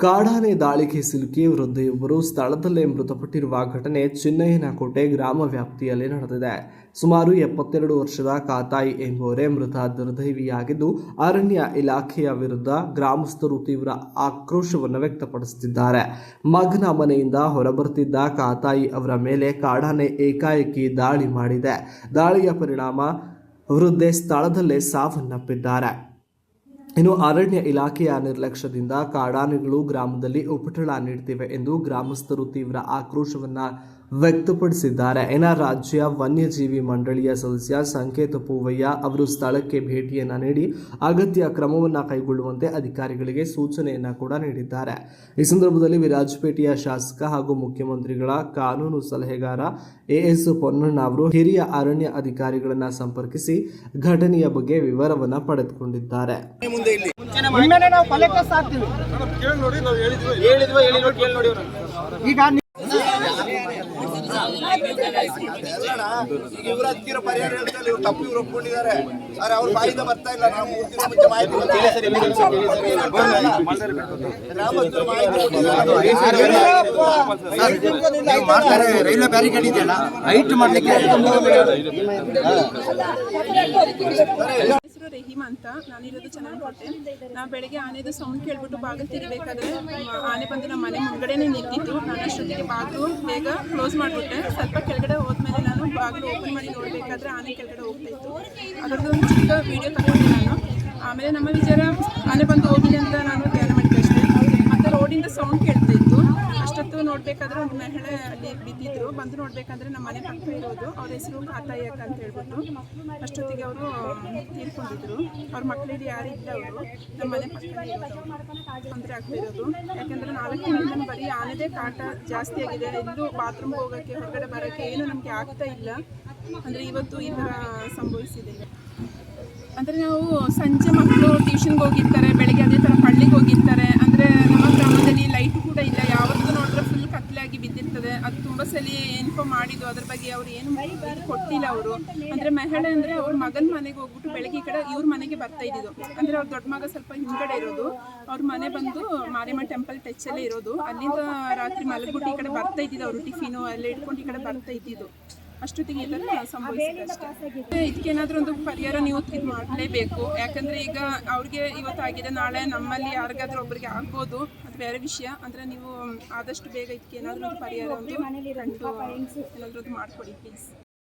ಕಾಡಾನೆ ದಾಳಿಗೆ ಸಿಲುಕಿ ವೃದ್ಧೆಯೊಬ್ಬರು ಸ್ಥಳದಲ್ಲೇ ಮೃತಪಟ್ಟಿರುವ ಘಟನೆ ಚಿನ್ನಯ್ಯನಕೋಟೆ ಗ್ರಾಮ ವ್ಯಾಪ್ತಿಯಲ್ಲಿ ನಡೆದಿದೆ. ಸುಮಾರು 72 ವರ್ಷದ ಕಾತಾಯಿ ಎಂಬುವರೇ ಮೃತ ದುರ್ದೈವಿಯಾಗಿದ್ದು, ಅರಣ್ಯ ಇಲಾಖೆಯ ವಿರುದ್ಧ ಗ್ರಾಮಸ್ಥರು ತೀವ್ರ ಆಕ್ರೋಶವನ್ನು ವ್ಯಕ್ತಪಡಿಸುತ್ತಿದ್ದಾರೆ. ಮಗನ ಮನೆಯಿಂದ ಹೊರಬರುತ್ತಿದ್ದ ಕಾತಾಯಿ ಅವರ ಮೇಲೆ ಕಾಡಾನೆ ಏಕಾಏಕಿ ದಾಳಿ ಮಾಡಿದೆ. ದಾಳಿಯ ಪರಿಣಾಮ ವೃದ್ಧೆ ಸ್ಥಳದಲ್ಲೇ ಸಾವನ್ನಪ್ಪಿದ್ದಾರೆ. ಇನ್ನು ಅರಣ್ಯ ಇಲಾಖೆಯ ನಿರ್ಲಕ್ಷ್ಯದಿಂದ ಕಾಡಾನೆಗಳು ಗ್ರಾಮದಲ್ಲಿ ಉಪಟಳ ನೀಡುತ್ತಿವೆ ಎಂದು ಗ್ರಾಮಸ್ಥರು ತೀವ್ರ ಆಕ್ರೋಶವನ್ನು ವ್ಯಕ್ತಪಡಿಸಿದ್ದಾರೆ. ರಾಜ್ಯ ವನ್ಯಜೀವಿ ಮಂಡಳಿಯ ಸದಸ್ಯ ಸಂಕೇತ ಪೂವಯ್ಯ ಅವರು ಸ್ಥಳಕ್ಕೆ ಭೇಟಿಯನ್ನು ನೀಡಿ ಅಗತ್ಯ ಕ್ರಮವನ್ನು ಕೈಗೊಳ್ಳುವಂತೆ ಅಧಿಕಾರಿಗಳಿಗೆ ಸೂಚನೆಯನ್ನು ಕೂಡ ನೀಡಿದ್ದಾರೆ. ಈ ಸಂದರ್ಭದಲ್ಲಿ ವಿರಾಜಪೇಟೆಯ ಶಾಸಕ ಹಾಗೂ ಮುಖ್ಯಮಂತ್ರಿಗಳ ಕಾನೂನು ಸಲಹೆಗಾರ ಎಎಸ್ ಪೊನ್ನಣ್ಣ ಅವರು ಹಿರಿಯ ಅರಣ್ಯ ಅಧಿಕಾರಿಗಳನ್ನು ಸಂಪರ್ಕಿಸಿ ಘಟನೆಯ ಬಗ್ಗೆ ವಿವರವನ್ನು ಪಡೆದುಕೊಂಡಿದ್ದಾರೆ. ಇವ್ರ ಹತ್ತಿರ ಪರಿಹಾರ ಹೇಳ್ತಾರೆ, ಇವ್ರು ತಪ್ಪು ಇವ್ರು ಒಪ್ಕೊಂಡಿದ್ದಾರೆ. ಆದ್ರೆ ಅವ್ರ ಬಾಯಿಂದ ಬರ್ತಾ ಇಲ್ಲ. ನಾವು 3 ದಿನ ಮುಂಚೆ ಮಾಹಿತಿ ರೈಲ್ವೆ ಬ್ಯಾರಿಕೇಡ್ ಇದೆಯಲ್ಲ, ಹೈಟ್ ಮಾಡ್ಲಿಕ್ಕೆ ರಹೀಮ್ ಅಂತ. ನಾನಿರೋದು ಚನ್ನನಕೋಟೆ. ನಾವು ಬೆಳಗ್ಗೆ ಆನೆದು ಸೌಂಡ್ ಕೇಳ್ಬಿಟ್ಟು ಬಾಗಿಲು ತೆಗಿಬೇಕಾದ್ರೆ ಆನೆ ಬಂದು ನಮ್ಮ ಮನೆ ಮುಂದ್ಗಡೆನೇ ನಿಂತಿತ್ತು. ನಾನು ಅಷ್ಟೊತ್ತಿಗೆ ಬಾಗಿಲು ಬೇಗ ಕ್ಲೋಸ್ ಮಾಡಿಬಿಟ್ಟೆ. ಸ್ವಲ್ಪ ಕೆಳಗಡೆ ಹೋದ್ಮೇಲೆ ನಾನು ಬಾಗಿಲು ಓಪನ್ ಮಾಡಿ ನೋಡಬೇಕಾದ್ರೆ ಆನೆ ಕೆಳಗಡೆ ಹೋಗ್ತಾ ಇತ್ತು. ಅದರದ್ದು ಒಂದು ಚಿಕ್ಕ ವಿಡಿಯೋ ತಗೊಂಡೆ ನಾನು. ಆಮೇಲೆ ನಮ್ಮ ವಿಚಾರ ಆನೆ ಬಂದು ಹೋಗಿದೆ ಅಂತ ನಾನು ಧ್ಯಾನ ಮಾಡಿದ್ದೆ ಅಷ್ಟೇ. ಮತ್ತು ರೋಡಿಂದ ಸೌಂಡ್ ಕೇಳ್ತಾ ಇತ್ತು. ಅಷ್ಟೊತ್ತು ನೋಡಬೇಕಾದ್ರೆ ಒಂದು ಮಹಿಳೆ ಅಲ್ಲಿ ಬಿದ್ದಿದ್ರು. ಬಂದು ನೋಡಬೇಕಾದ್ರೆ ನಮ್ಮ ಮನೆ ಪಕ್ಕ ಇರೋದು. ಅವ್ರ ಹೆಸರು ಕಾತಾಯಿ ಅಕ್ಕ ಅಂತ ಹೇಳ್ಬಿಟ್ಟು. ಅಷ್ಟೊತ್ತಿಗೆ ಅವರು ತೀರ್ಕೊಂಡಿದ್ರು. ಅವ್ರ ಮಕ್ಕಳಿಗೆ ಯಾರಿಲ್ಲ. ಅವರು ನಮ್ಮ ಮನೆ ಪಕ್ಕದಲ್ಲಿ ತೊಂದರೆ ಆಗ್ತಾ ಇರೋದು. ಯಾಕೆಂದರೆ 4 ದಿನದಿಂದ ಬರೀ ಆನೆದೇ ಕಾಟ ಜಾಸ್ತಿ ಆಗಿದೆ. ಎಲ್ಲೂ ಬಾತ್ರೂಮ್ಗೆ ಹೋಗೋಕ್ಕೆ ಹೊರಗಡೆ ಬರೋಕ್ಕೆ ಏನು ನಮಗೆ ಆಗ್ತಾ ಇಲ್ಲ. ಅಂದರೆ ಇವತ್ತು ಈ ಥರ ಸಂಭವಿಸಿದೆ. ಅಂದರೆ ನಾವು ಸಂಜೆ ಮಕ್ಕಳು ಟ್ಯೂಷನ್ಗೆ ಹೋಗಿರ್ತಾರೆ, ಬೆಳಗ್ಗೆ ಅದೇ ಥರ ಹಳ್ಳಿಗೆ ಹೋಗಿರ್ತಾರೆ. ಅಂದರೆ ನಮ್ಮ ಗ್ರಾಮದಲ್ಲಿ ಲೈಟ್ ಕೂಡ ಇಲ್ಲ. ಯಾವತ್ತೂ ನೋಡಿದ್ರೆ ಫುಲ್ ಕತ್ಲಾಗಿ ಬಿದ್ದಿರ್ತದೆ. ಅದು ತುಂಬ ಸಲ ಇನ್ಫಾರ್ಮ್ ಮಾಡಿದ್ದು, ಅದ್ರ ಬಗ್ಗೆ ಅವ್ರು ಏನು ಕೊಟ್ಟಿಲ್ಲ. ಅವರು ಅಂದರೆ ಮಹಿಳೆ ಅಂದರೆ ಅವ್ರ ಮಗನ ಮನೆಗೆ ಹೋಗ್ಬಿಟ್ಟು ಬೆಳಗ್ಗೆ ಈ ಕಡೆ ಇವ್ರ ಮನೆಗೆ ಬರ್ತಾ ಇದ್ದಿದ್ದು. ಅಂದರೆ ಅವ್ರ ದೊಡ್ಡ ಮಗ ಸ್ವಲ್ಪ ಹಿಂದ್ಗಡೆ ಇರೋದು. ಅವ್ರ ಮನೆ ಬಂದು ಮಾರಿಯಮ್ಮ ಟೆಂಪಲ್ ಟಚ್ಚಲ್ಲೇ ಇರೋದು. ಅಲ್ಲಿಂದ ರಾತ್ರಿ ಮಲಗ್ಬಿಟ್ಟು ಈ ಕಡೆ ಬರ್ತಾ ಇದ್ದಿದ್ದು. ಅವರು ಟಿಫಿನು ಎಲ್ಲ ಇಟ್ಕೊಂಡು ಈ ಕಡೆ ಬರ್ತಾ ಇದ್ದಿದ್ದು. ಅಷ್ಟೊತ್ತಿಗೆ ಈ ಥರ ಸಂಭವಿಸಿದೆ ಅಷ್ಟೇ. ಇದಕ್ಕೇನಾದರೂ ಒಂದು ಪರಿಹಾರ ನೀವು ಇದು ಮಾಡಲೇಬೇಕು. ಯಾಕಂದರೆ ಈಗ ಅವ್ರಿಗೆ ಇವತ್ತಾಗಿದೆ, ನಾಳೆ ನಮ್ಮಲ್ಲಿ ಯಾರಿಗಾದ್ರೂ ಒಬ್ಬರಿಗೆ ಆಗ್ಬೋದು. ಅದು ಬೇರೆ ವಿಷಯ. ಅಂದರೆ ನೀವು ಆದಷ್ಟು ಬೇಗ ಇದಕ್ಕೇನಾದರೂ ಒಂದು ಪರಿಹಾರ ಒಂದು ಕಂಡು ಏನಾದರೂ ಮಾಡಿಕೊಡಿ ಪ್ಲೀಸ್.